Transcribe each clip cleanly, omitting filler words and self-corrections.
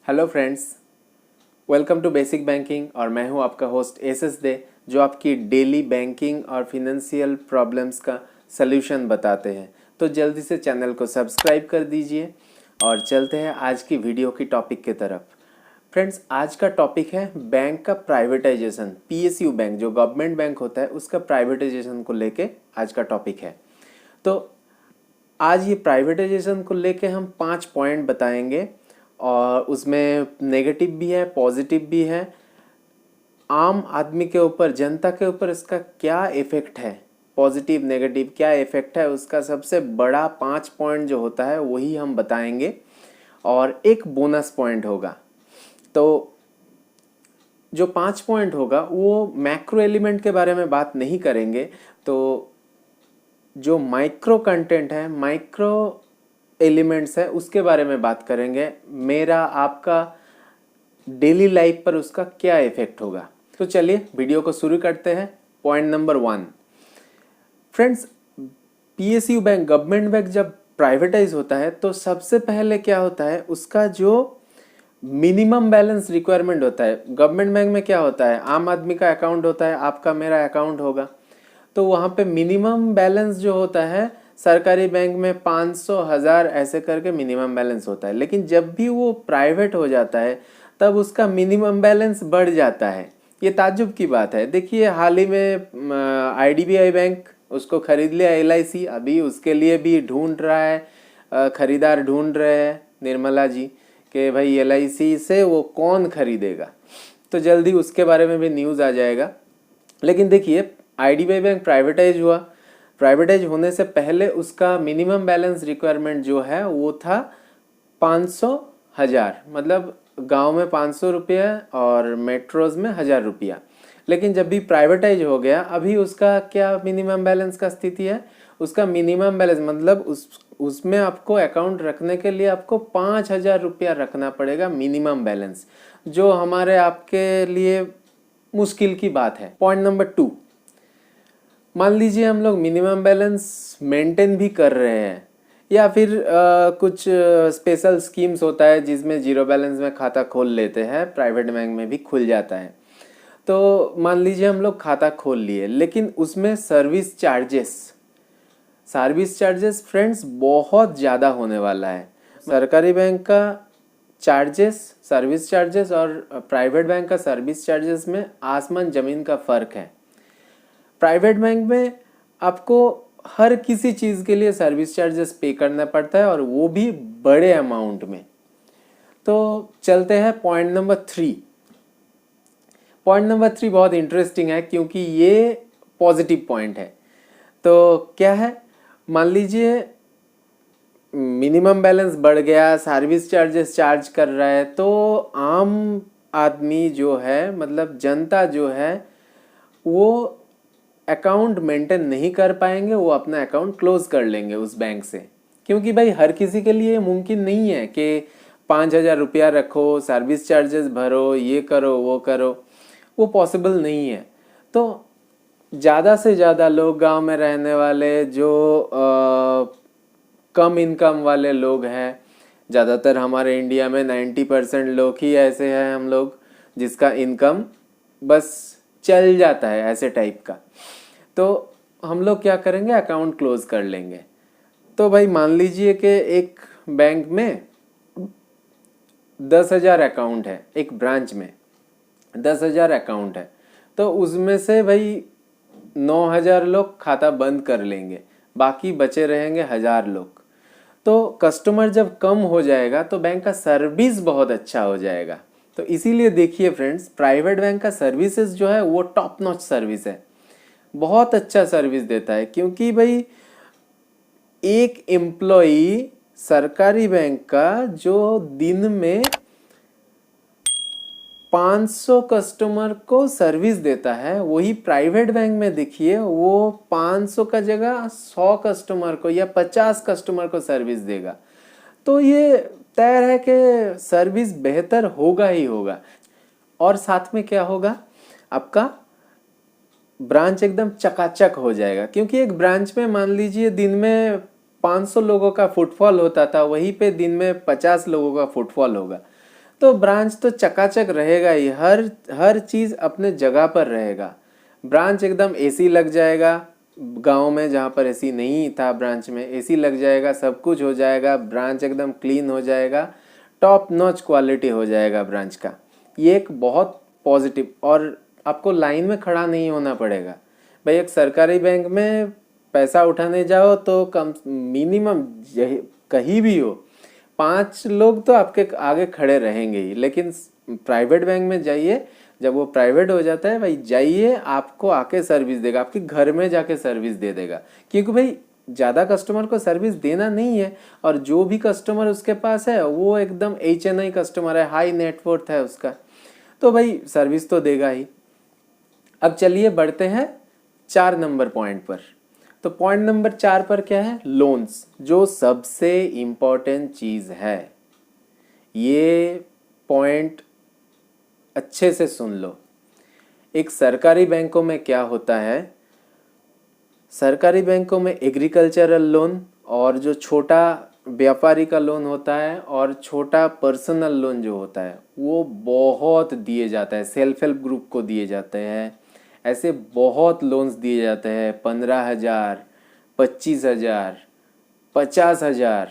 Hello friends, welcome to basic banking. और मैं हूं आपका होस्ट एसएस दे, जो आपकी डेली बैंकिंग और फिनेंशियल प्रॉब्लम्स का सल्यूशन बताते हैं। तो जल्दी से चैनल को सब्सक्राइब कर दीजिए और चलते हैं आज की वीडियो की टॉपिक की तरफ। फ्रेंड्स, आज का टॉपिक है बैंक का प्राइवेटाइजेशन। पीएसयू बैंक जो गवर्नमेंट बैंक होता है उसका प्राइवेटाइजेशन को लेके आज का टॉपिक है। तो आज ये प्राइवेटाइजेशन को लेके हम 5 पॉइंट बताएंगे और उसमें नेगेटिव भी है, पॉजिटिव भी है। आम आदमी के ऊपर, जनता के ऊपर इसका क्या इफेक्ट है, पॉजिटिव नेगेटिव क्या इफेक्ट है, उसका सबसे बड़ा 5 पॉइंट जो होता है वही हम बताएंगे और एक बोनस पॉइंट होगा। तो जो 5 पॉइंट होगा वो मैक्रो एलिमेंट के बारे में बात नहीं करेंगे, तो जो माइक्रो कंटेंट है, माइक्रो एलिमेंट्स है, उसके बारे में बात करेंगे। मेरा आपका डेली लाइफ पर उसका क्या इफेक्ट होगा। तो चलिए वीडियो को शुरू करते हैं। Point number 1, friends, PSU bank, government bank जब प्राइवेटाइज होता है तो सबसे पहले क्या होता है, उसका जो मिनिमम बैलेंस रिक्वायरमेंट होता है। गवर्नमेंट बैंक में क्या होता है, आम आदमी का अकाउंट होता है, आपका मेरा अकाउंट होगा, तो वहाँ पे मिनिमम बैलेंस जो होता है सरकारी बैंक में 500, 1000 ऐसे करके मिनिमम बैलेंस होता है। लेकिन जब भी वो प्राइवेट हो जाता है तब उसका मिनिमम बैलेंस बढ़ जाता है। ये ताज्जुब की बात है। देखिए, हाल ही में आईडीबीआई बैंक उसको खरीद लिया, एलआईसी। अभी उसके लिए भी ढूंढ रहा है, खरीदार ढूंढ रहे हैं निर्मला जी कि भाई एलआईसी से वो कौन खरीदेगा। तो जल्दी उसके बारे में भी न्यूज़ आ जाएगा। लेकिन देखिए, आईडीबीआई बैंक प्राइवेटाइज हुआ, प्राइवेटाइज होने से पहले उसका मिनिमम बैलेंस रिक्वायरमेंट जो है वो था 500, 1000, मतलब गांव में 500 रुपया और मेट्रोज में 1000 रुपया। लेकिन जब भी प्राइवेटाइज हो गया, अभी उसका क्या मिनिमम बैलेंस का स्थिति है, उसका मिनिमम बैलेंस मतलब उसमें आपको अकाउंट रखने के लिए आपको 5000 रुपया रखना पड़ेगा मिनिमम बैलेंस, जो हमारे आपके लिए मुश्किल की बात है। पॉइंट नंबर 2, मान लीजिए हम लोग मिनिमम बैलेंस मेंटेन भी कर रहे हैं या फिर कुछ स्पेशल स्कीम्स होता है जिसमें जीरो बैलेंस में खाता खोल लेते हैं, प्राइवेट बैंक में भी खुल जाता है। तो मान लीजिए हम लोग खाता खोल लिए, लेकिन उसमें सर्विस चार्जेस फ्रेंड्स बहुत ज़्यादा होने वाला है। सरकारी बैंक का चार्जेस, सर्विस चार्जेस और प्राइवेट बैंक का सर्विस चार्जेस में आसमान ज़मीन का फ़र्क है। प्राइवेट बैंक में आपको हर किसी चीज़ के लिए सर्विस चार्जेस पे करना पड़ता है और वो भी बड़े अमाउंट में। तो चलते हैं पॉइंट नंबर 3। पॉइंट नंबर 3 बहुत इंटरेस्टिंग है क्योंकि ये पॉजिटिव पॉइंट है। तो क्या है, मान लीजिए मिनिमम बैलेंस बढ़ गया, सर्विस चार्जेस चार्ज कर रहा है, तो आम आदमी जो है, मतलब जनता जो है, वो अकाउंट मेंटेन नहीं कर पाएंगे, वो अपना अकाउंट क्लोज कर लेंगे उस बैंक से। क्योंकि भाई हर किसी के लिए मुमकिन नहीं है कि 5000 रुपया रखो, सर्विस चार्जेस भरो, ये करो वो करो, वो पॉसिबल नहीं है। तो ज़्यादा से ज़्यादा लोग, गांव में रहने वाले जो कम इनकम वाले लोग हैं, ज़्यादातर हमारे इंडिया में 90% लोग ही ऐसे हैं हम लोग जिसका इनकम बस चल जाता है ऐसे टाइप का। तो हम लोग क्या करेंगे, अकाउंट क्लोज कर लेंगे। तो भाई मान लीजिए कि एक बैंक में 10,000 अकाउंट है, एक ब्रांच में 10,000 अकाउंट है, तो उसमें से भाई 9,000 लोग खाता बंद कर लेंगे, बाकी बचे रहेंगे 1000 लोग। तो कस्टमर जब कम हो जाएगा तो बैंक का सर्विस बहुत अच्छा हो जाएगा। तो इसीलिए देखिए फ्रेंड्स, प्राइवेट बैंक का सर्विसेज जो है वो टॉप नॉच सर्विस है, बहुत अच्छा सर्विस देता है। क्योंकि भाई एक एम्प्लॉई सरकारी बैंक का जो दिन में 500 कस्टमर को सर्विस देता है, वही प्राइवेट बैंक में देखिए वो 500 का जगह 100 कस्टमर को या 50 कस्टमर को सर्विस देगा। तो ये तय है कि सर्विस बेहतर होगा ही होगा। और साथ में क्या होगा, आपका ब्रांच एकदम चकाचक हो जाएगा। क्योंकि एक ब्रांच में मान लीजिए दिन में 500 लोगों का फुटफॉल होता था, वहीं पे दिन में 50 लोगों का फुटफॉल होगा। तो ब्रांच तो चकाचक रहेगा ही, हर हर चीज़ अपने जगह पर रहेगा। ब्रांच एकदम एसी लग जाएगा, गांव में जहाँ पर एसी नहीं था ब्रांच में एसी लग जाएगा, सब कुछ हो जाएगा, ब्रांच एकदम क्लीन हो जाएगा, टॉप नॉच क्वालिटी हो जाएगा ब्रांच का। ये एक बहुत पॉजिटिव, और आपको लाइन में खड़ा नहीं होना पड़ेगा। भाई एक सरकारी बैंक में पैसा उठाने जाओ तो कम मिनिमम कहीं भी हो 5 लोग तो आपके आगे खड़े रहेंगे ही, लेकिन प्राइवेट बैंक में जाइए, जब वो प्राइवेट हो जाता है भाई जाइए, आपको आके सर्विस देगा, आपके घर में जाके सर्विस दे देगा, क्योंकि भाई ज़्यादा कस्टमर को सर्विस देना नहीं है, और जो भी कस्टमर उसके पास है वो एकदम HNI कस्टमर है, हाई नेटवर्थ है उसका, तो भाई सर्विस तो देगा ही। अब चलिए बढ़ते हैं 4 नंबर पॉइंट पर। तो पॉइंट नंबर 4 पर क्या है? लोन्स, जो सबसे इम्पोर्टेंट चीज़ है। ये पॉइंट अच्छे से सुन लो। एक सरकारी बैंकों में क्या होता है, सरकारी बैंकों में एग्रीकल्चरल लोन और जो छोटा व्यापारी का लोन होता है और छोटा पर्सनल लोन जो होता है वो बहुत दिए जाता है, सेल्फ हेल्प ग्रुप को दिए जाते हैं, ऐसे बहुत लोन्स दिए जाते हैं, 15,000, 25,000, 50,000।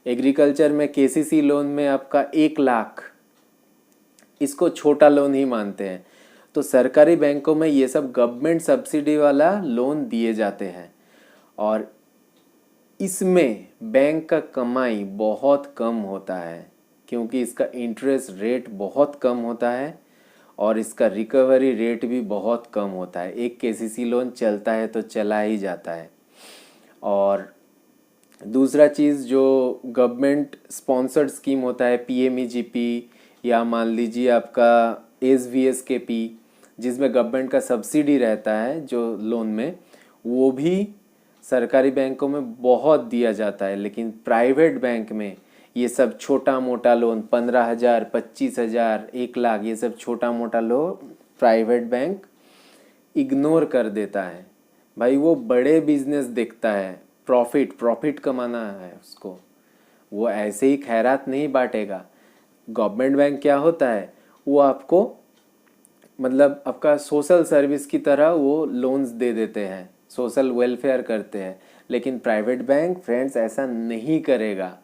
एग्रीकल्चर में KCC लोन में आपका 1 लाख, इसको छोटा लोन ही मानते हैं। तो सरकारी बैंकों में ये सब गवर्नमेंट सब्सिडी वाला लोन दिए जाते हैं, और इसमें बैंक का कमाई बहुत कम होता है, क्योंकि इसका इंटरेस्ट रेट बहुत कम होता है और इसका रिकवरी रेट भी बहुत कम होता है। एक KCC लोन चलता है तो चला ही जाता है। और दूसरा चीज़, जो गवर्नमेंट स्पॉन्सर्ड स्कीम होता है PMEGP, या मान लीजिए आपका SVSKP, जिसमें गवर्नमेंट का सब्सिडी रहता है जो लोन में, वो भी सरकारी बैंकों में बहुत दिया जाता है। लेकिन प्राइवेट बैंक में ये सब छोटा मोटा लोन 15,000, 25,000, 1 लाख, ये सब छोटा मोटा लोन प्राइवेट बैंक इग्नोर कर देता है। भाई वो बड़े बिजनेस देखता है, प्रॉफिट कमाना है उसको, वो ऐसे ही खैरात नहीं बांटेगा। गवर्नमेंट बैंक क्या होता है, वो आपको मतलब आपका सोशल सर्विस की तरह वो लोन्स दे देते हैं, सोशल वेलफेयर करते हैं। लेकिन प्राइवेट बैंक फ्रेंड्स ऐसा नहीं करेगा।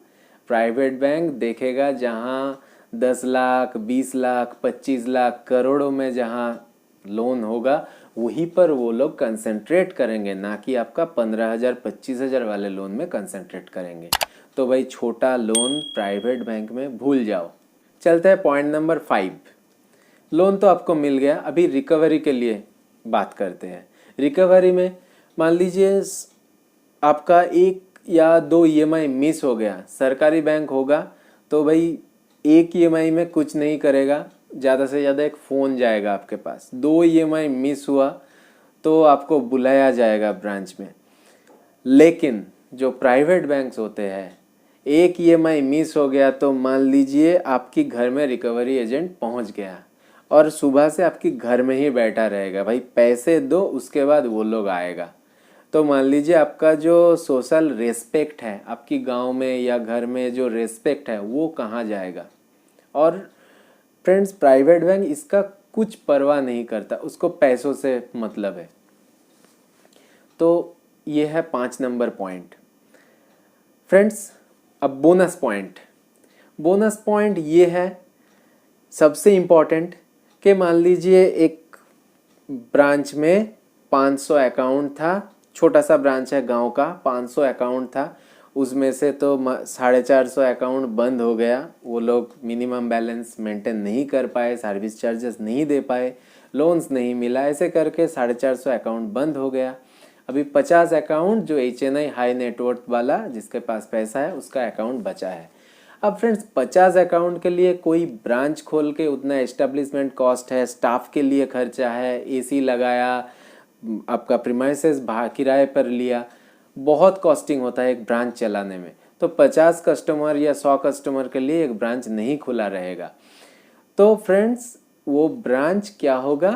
प्राइवेट बैंक देखेगा जहाँ 10 लाख, 20 लाख, 25 लाख, करोड़ों में जहाँ लोन होगा वहीं पर वो लोग कंसंट्रेट करेंगे, ना कि आपका 15,000, 25,000 वाले लोन में कंसंट्रेट करेंगे। तो भाई छोटा लोन प्राइवेट बैंक में भूल जाओ। चलते हैं पॉइंट नंबर 5। लोन तो आपको मिल गया, अभी रिकवरी के लिए बात करते हैं। रिकवरी में मान लीजिए आपका 1 या 2 EMI मिस हो गया, सरकारी बैंक होगा तो भाई 1 EMI में कुछ नहीं करेगा, ज़्यादा से ज़्यादा एक फ़ोन जाएगा आपके पास। 2 EMI मिस हुआ तो आपको बुलाया जाएगा ब्रांच में। लेकिन जो प्राइवेट बैंक्स होते हैं, 1 EMI मिस हो गया तो मान लीजिए आपकी घर में रिकवरी एजेंट पहुंच गया और सुबह से आपकी घर में ही बैठा रहेगा, भाई पैसे दो उसके बाद वो लोग आएगा। तो मान लीजिए आपका जो सोशल रेस्पेक्ट है, आपकी गांव में या घर में जो रेस्पेक्ट है वो कहाँ जाएगा। और फ्रेंड्स प्राइवेट बैंक इसका कुछ परवाह नहीं करता, उसको पैसों से मतलब है। तो ये है 5 नंबर पॉइंट। फ्रेंड्स अब बोनस पॉइंट। बोनस पॉइंट ये है सबसे इम्पॉर्टेंट, कि मान लीजिए एक ब्रांच में 500 अकाउंट था, छोटा सा ब्रांच है गांव का, 500 अकाउंट था, उसमें से तो 450 अकाउंट बंद हो गया। वो लोग मिनिमम बैलेंस मेंटेन नहीं कर पाए, सर्विस चार्जेस नहीं दे पाए, लोन्स नहीं मिला, ऐसे करके 450 अकाउंट बंद हो गया। अभी 50 अकाउंट जो HNI हाई नेटवर्थ वाला जिसके पास पैसा है उसका अकाउंट बचा है। अब फ्रेंड्स 50 अकाउंट के लिए कोई ब्रांच खोल के उतना एस्टेब्लिशमेंट कॉस्ट है, स्टाफ के लिए खर्चा है, AC लगाया, आपका प्रीमाइसेस किराए पर लिया, बहुत कॉस्टिंग होता है एक ब्रांच चलाने में। तो 50 कस्टमर या 100 कस्टमर के लिए एक ब्रांच नहीं खुला रहेगा। तो फ्रेंड्स वो ब्रांच क्या होगा,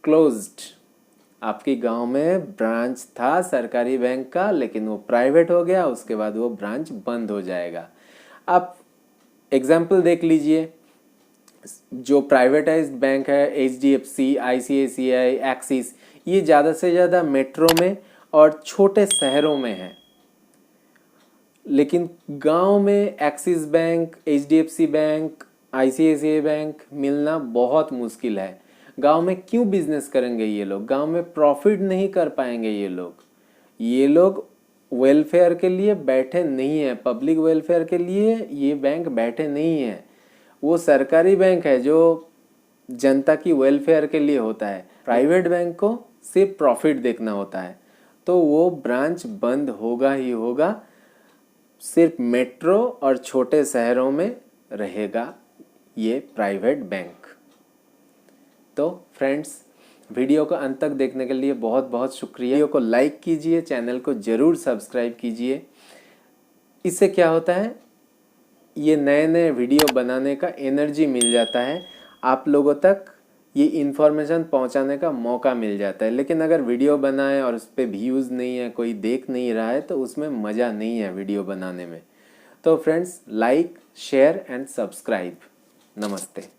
क्लोज्ड। आपके गांव में ब्रांच था सरकारी बैंक का, लेकिन वो प्राइवेट हो गया, उसके बाद वो ब्रांच बंद हो जाएगा। आप एग्जाम्पल देख लीजिए, जो प्राइवेटाइज्ड बैंक है HDFC, ICICI, एक्सिस, ये ज़्यादा से ज़्यादा मेट्रो में और छोटे शहरों में है। लेकिन गांव में axis bank, HDFC bank, ICICI bank मिलना बहुत मुश्किल है। गांव में क्यों बिजनेस करेंगे ये लोग? गांव में प्रॉफिट नहीं कर पाएंगे ये लोग वेलफेयर के लिए बैठे नहीं है, पब्लिक वेलफेयर के लिए ये बैंक बैठे नहीं है। वो सरकारी बैंक है जो जनता की वेलफेयर के लिए होता है। प्राइवेट बैंक को सिर्फ प्रॉफिट देखना होता है, तो वो ब्रांच बंद होगा ही होगा। सिर्फ मेट्रो और छोटे शहरों में रहेगा ये प्राइवेट बैंक। तो फ्रेंड्स, वीडियो को अंत तक देखने के लिए बहुत बहुत शुक्रिया। वीडियो को लाइक कीजिए, चैनल को ज़रूर सब्सक्राइब कीजिए। इससे क्या होता है, ये नए नए वीडियो बनाने का एनर्जी मिल जाता है, आप लोगों तक ये इन्फॉर्मेशन पहुंचाने का मौका मिल जाता है। लेकिन अगर वीडियो बनाए और उस पर व्यूज़ नहीं है, कोई देख नहीं रहा है, तो उसमें मज़ा नहीं है वीडियो बनाने में। तो friends, like, share and subscribe. नमस्ते।